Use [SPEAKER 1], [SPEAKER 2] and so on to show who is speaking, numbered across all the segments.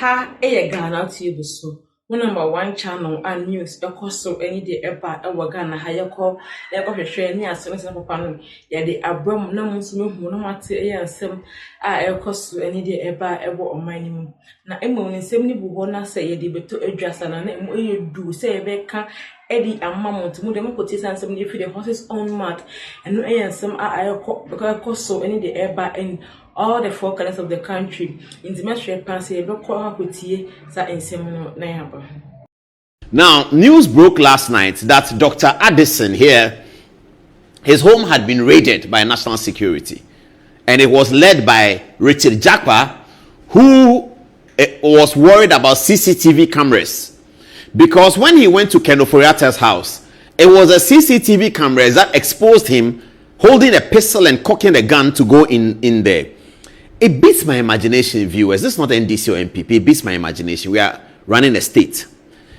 [SPEAKER 1] Aha, Ghanatube so. Number one channel and news, the cost so any day ever Ghana Hayako, the share near Senator Pano, ya the Abram no Muslim, no matter a sem, cost so any day ever on my name. Now, Emma, in 70 Bubona say, ye debate to address and you do say, Becca, Eddie and Mamma to move them put his and 70 for the horse's own mat, and no some because cost so any day ever in all the four corners of the country. In the Metro Pansy,
[SPEAKER 2] Now, news broke last night that Dr. Addison here, his home had been raided by national security, and it was led by Richard Jakpa, who was worried about CCTV cameras, because when he went to Ken Ofori-Attah's house, it was a CCTV camera that exposed him holding a pistol and cocking a gun to go in there. It beats my imagination, viewers. This is not NDC or MPP. It beats my imagination. We are running a state.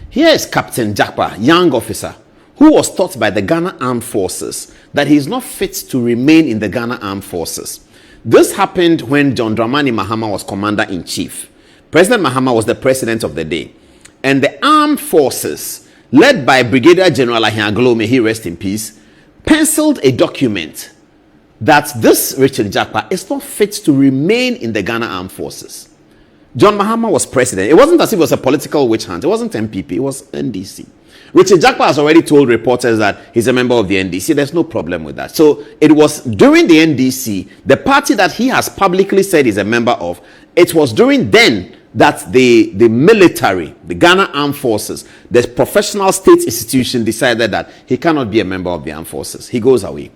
[SPEAKER 2] Here is Captain Jakpa, young officer, who was taught by the Ghana Armed Forces that he is not fit to remain in the Ghana Armed Forces. This happened when John Dramani Mahama was commander-in-chief. President Mahama was the president of the day. And the armed forces, led by Brigadier General Ahiaglo, may he rest in peace, penciled a document that this Richard Jakpa is not fit to remain in the Ghana Armed Forces. John Mahama was president. It wasn't as if it was a political witch hunt. It wasn't MPP. It was NDC. Richard Jakpa has already told reporters that he's a member of the NDC. There's no problem with that. So it was during the NDC, the party that he has publicly said he's a member of, it was during then that the military, the Ghana Armed Forces, the professional state institution decided that he cannot be a member of the armed forces. He goes away.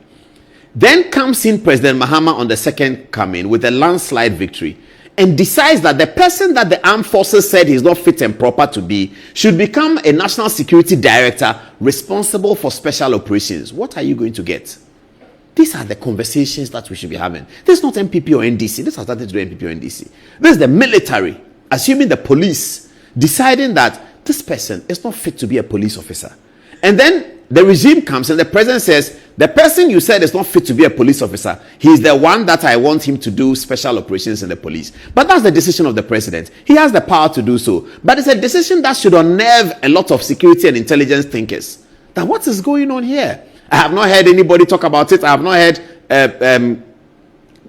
[SPEAKER 2] Then comes in President Mahama on the second coming with a landslide victory and decides that the person that the armed forces said he's not fit and proper to be should become a national security director responsible for special operations. What are you going to get? These are the conversations that we should be having. This is not MPP or NDC. This has nothing to do with MPP or NDC. This is the military, assuming the police, deciding that this person is not fit to be a police officer. And then the regime comes and the president says, the person you said is not fit to be a police officer, he's the one that I want him to do special operations in the police. But that's the decision of the president. He has the power to do so. But it's a decision that should unnerve a lot of security and intelligence thinkers. That what is going on here? I have not heard anybody talk about it. I have not heard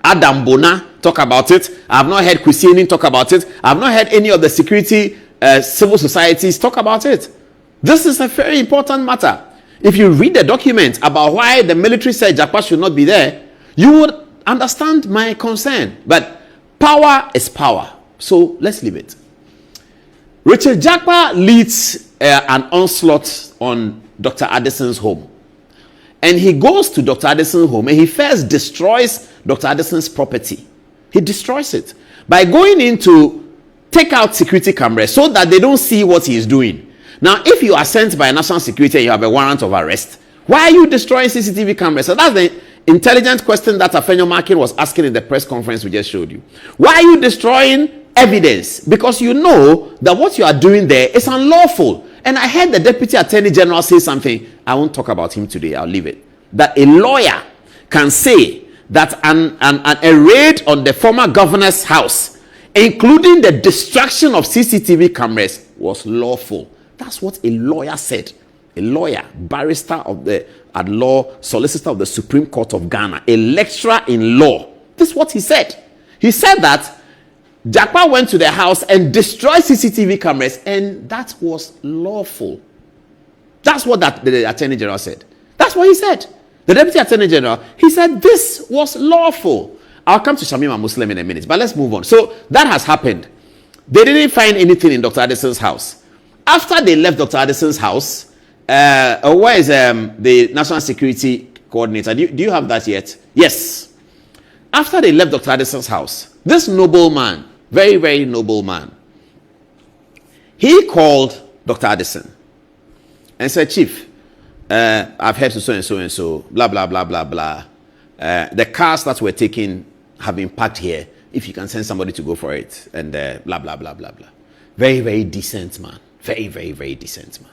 [SPEAKER 2] Adam Bona talk about it. I have not heard Kwesieni talk about it. I have not heard any of the security civil societies talk about it. This is a very important matter. If you read the document about why the military said Jakpa should not be there, you would understand my concern. But power is power. So let's leave it. Richard Jakpa leads an onslaught on Dr. Addison's home. And he goes to Dr. Addison's home and he first destroys Dr. Addison's property. He destroys it by going in to take out security cameras so that they don't see what he is doing. Now, if you are sent by national security and you have a warrant of arrest, why are you destroying CCTV cameras? So that's the intelligent question that Afenyo Makin was asking in the press conference we just showed you. Why are you destroying evidence? Because you know that what you are doing there is unlawful. And I heard the Deputy Attorney General say something. I won't talk about him today. I'll leave it. That a lawyer can say that a raid on the former governor's house, including the destruction of CCTV cameras, was lawful. That's what a lawyer said. A lawyer, barrister at law, solicitor of the Supreme Court of Ghana, a lecturer in law. This is what he said. He said that Jakpa went to the house and destroyed CCTV cameras, and that was lawful. That's what the Attorney General said. That's what he said. The Deputy Attorney General, he said this was lawful. I'll come to Shamima Muslim in a minute, but let's move on. So that has happened. They didn't find anything in Dr. Addison's house. After they left Dr. Addison's house, where is the National Security Coordinator? Do you have that yet? Yes. After they left Dr. Addison's house, this noble man, very, very noble man, he called Dr. Addison and said, Chief, I've heard so and so and so, blah, blah, blah, blah, blah. The cars that were taken have been parked here. If you can send somebody to go for it, and blah, blah, blah, blah, blah. Very, very decent man. Very, very, very decent man.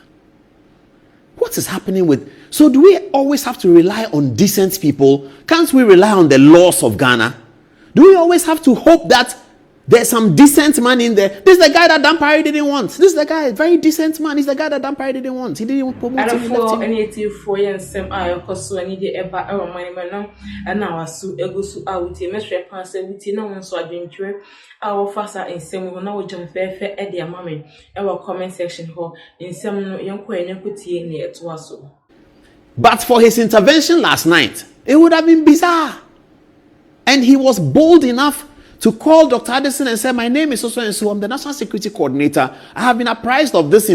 [SPEAKER 2] What is happening with... So do we always have to rely on decent people? Can't we rely on the laws of Ghana? Do we always have to hope that There's some decent man in there. This is the guy that Dampare didn't want. This is the guy, very decent man. He's the guy that Dampare didn't want. He didn't promote him.
[SPEAKER 1] For any 4 years, I also need the eba or money man, and now I sue Egusu out with a measure pass with no one so I didn't trip. Our faster in some will now jump fair at their mammy. Our comment section hall in some young queen put near to us.
[SPEAKER 2] But for his intervention last night, it would have been bizarre. And he was bold enough to call Dr. Addison and say, my name is so and so, I'm the National Security Coordinator. I have been apprised of this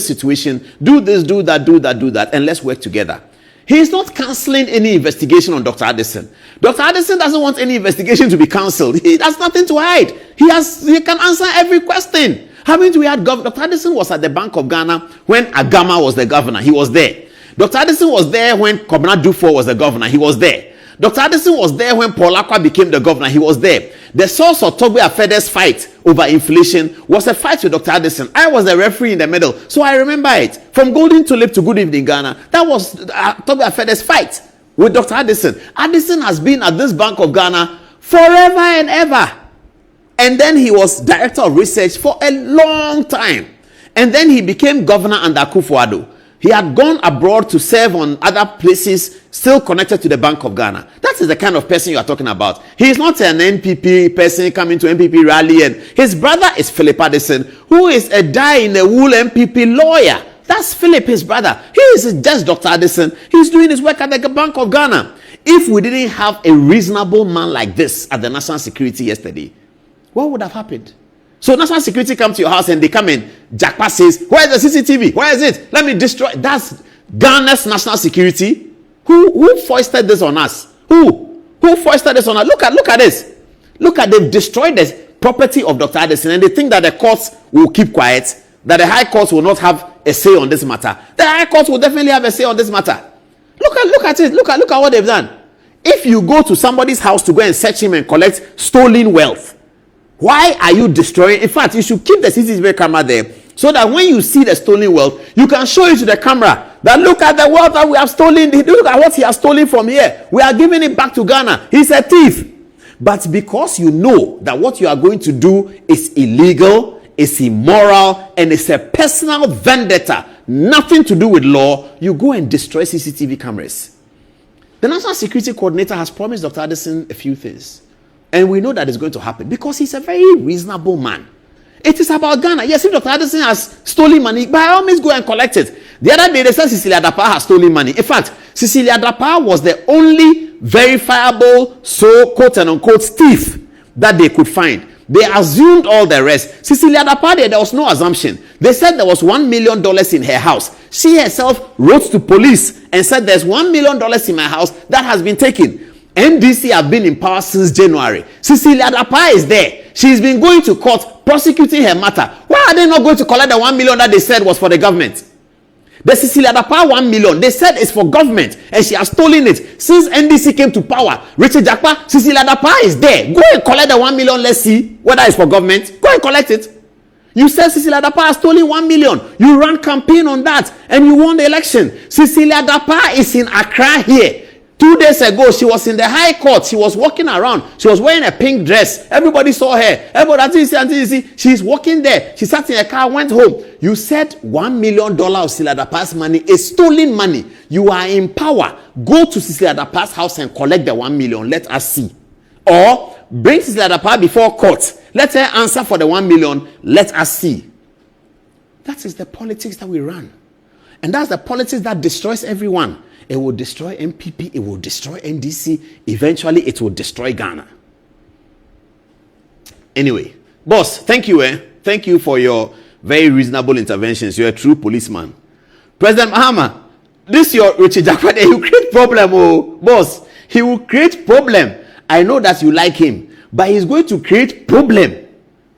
[SPEAKER 2] situation. Do this, do that, and let's work together. He's not cancelling any investigation on Dr. Addison. Dr. Addison doesn't want any investigation to be cancelled. He has nothing to hide. He can answer every question. Haven't we had Dr. Addison was at the Bank of Ghana when Agama was the governor. He was there. Dr. Addison was there when Kobna Dufo was the governor. He was there. Dr. Addison was there when Paul Akwa became the governor. He was there. The source of Togbe Afede's fight over inflation was a fight with Dr. Addison. I was the referee in the middle, so I remember it. From Golden Tulip to Good Evening Ghana, that was Togbe Afede's fight with Dr. Addison. Addison has been at this Bank of Ghana forever and ever. And then he was director of research for a long time. And then he became governor under Akufo-Addo. He had gone abroad to serve on other places still connected to the Bank of Ghana. That is the kind of person you are talking about. He is not an NPP person coming to NPP rally. And his brother is Philip Addison, who is a die-in-the-wool NPP lawyer. That's Philip, his brother. He is just Dr. Addison. He's doing his work at the Bank of Ghana. If we didn't have a reasonable man like this at the National Security yesterday, what would have happened? So National Security come to your house and they come in. Jakpa says, where is the CCTV? Where is it? Let me destroy. That's Ghana's National Security. Who foisted this on us? Who foisted this on us? Look at this. Look at, they've destroyed the property of Dr. Addison and they think that the courts will keep quiet, that the high courts will not have a say on this matter. The high courts will definitely have a say on this matter. Look at it. Look at what they've done. If you go to somebody's house to go and search him and collect stolen wealth, why are you destroying? In fact, you should keep the CCTV camera there so that when you see the stolen wealth, you can show it to the camera that look at the wealth that we have stolen. Look at what he has stolen from here. We are giving it back to Ghana. He's a thief. But because you know that what you are going to do is illegal, is immoral, and it's a personal vendetta, nothing to do with law, you go and destroy CCTV cameras. The National Security Coordinator has promised Dr. Addison a few things. And we know that it's going to happen because he's a very reasonable man. It is about Ghana. Yes, if Dr. Addison has stolen money, by all means go and collect it. The other day they said Cecilia Dapa has stolen money. In fact, Cecilia Dapa was the only verifiable, so quote and unquote thief that they could find. They assumed all the rest. Cecilia Dapa, there was no assumption. They said there was $1 million in her house. She herself wrote to police and said there's $1 million in my house that has been taken. NDC have been in power since January. Cecilia Dapa is there. She's been going to court prosecuting her matter. Why are they not going to collect the $1 million that they said was for the government? The Cecilia Dapa $1 million, they said it's for government and she has stolen it since NDC came to power. Richard Jakpa, Cecilia Dapa is there. Go and collect the $1 million. Let's see whether it's for government. Go and collect it. You said Cecilia Dapa has stolen $1 million. You ran campaign on that and you won the election. Cecilia Dapa is in Accra here. 2 days ago, she was in the High Court. She was walking around. She was wearing a pink dress. Everybody saw her. Everybody, she's walking there. She sat in a car, went home. You said $1 million of Cecilia Dapa's money is stolen money. You are in power. Go to Cecilia Dapa's house and collect the $1 million. Let us see. Or bring Cecilia Dapa before court. Let her answer for the $1 million. Let us see. That is the politics that we run. And that's the politics that destroys everyone. It will destroy MPP. It will destroy NDC. Eventually, it will destroy Ghana. Anyway, boss, thank you. Thank you for your very reasonable interventions. You're a true policeman. President Mahama, this your Richard Jakpa, he will create problem, oh, boss. He will create problem. I know that you like him, but he's going to create problem.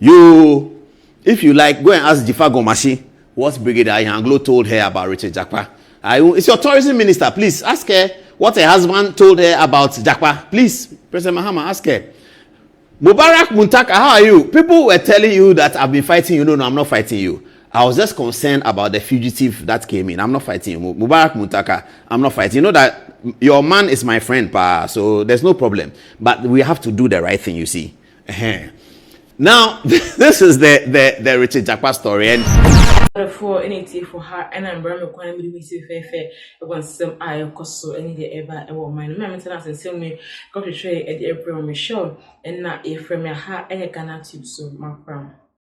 [SPEAKER 2] You, if you like, go and ask Jifa Gomashi what Brigadier Anglo told her about Richard Jakpa. It's your tourism minister. Please ask her what her husband told her about Jakpa. Please, President Mahama, ask her. Mubarak Muntaka, how are you? People were telling you that I've been fighting you. No, I'm not fighting you. I was just concerned about the fugitive that came in. I'm not fighting you. Mubarak Muntaka, I'm not fighting. You know that your man is my friend, pa, so there's no problem. But we have to do the right thing, you see. Now, this is the Richard Jakpa story, and
[SPEAKER 1] for anything for her, and I'm very quite fair. When some I of course so any day ever my maintenance and send me coffee tray at the April show, and not a from your heart and a Ghanatube so my crown.